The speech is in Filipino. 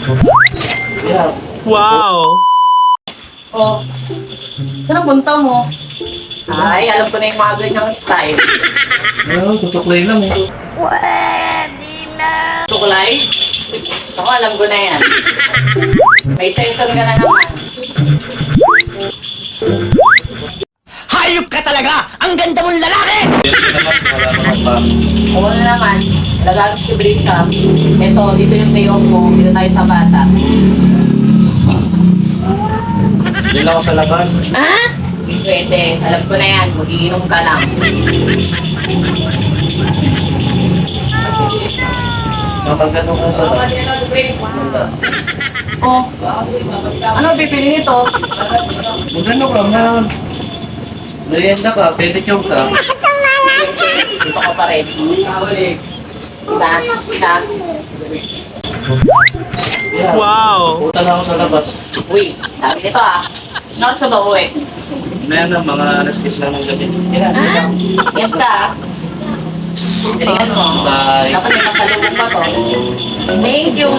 Yeah. Wow! Oh, saan ang punta mo? Ay, alam ko na yung mga ganyang style. Ano, tutuklay lang eh. Sukulay? Ako, alam ko na yan. May sensor ka na naman. Hayop ka talaga! Ang ganda mong lalaki! Wala naman pa. Oo na naman. Nagagamit si Brisa. Ito, dito yung day off mo. Dito tayo sa bata. Hindi lang ako sa labas. Hindi pwede. Alam ko na yan. Mag-iinom ka lang. Kapag gano'n ko ito. Oh, ano bibili nito? Magano ka nga. Merienda ka, pedicure ka. Dito ka pa rin. Isa. Yeah. Wow! Puta na ako sa labas. Uy, sabi nito ah. Sino sa ba uwi? Meron na mga alas-10 lang ng gabi. Yeah. Yan ka. Galingan mo. Bye. Dapat may masalubong pa to. Thank you.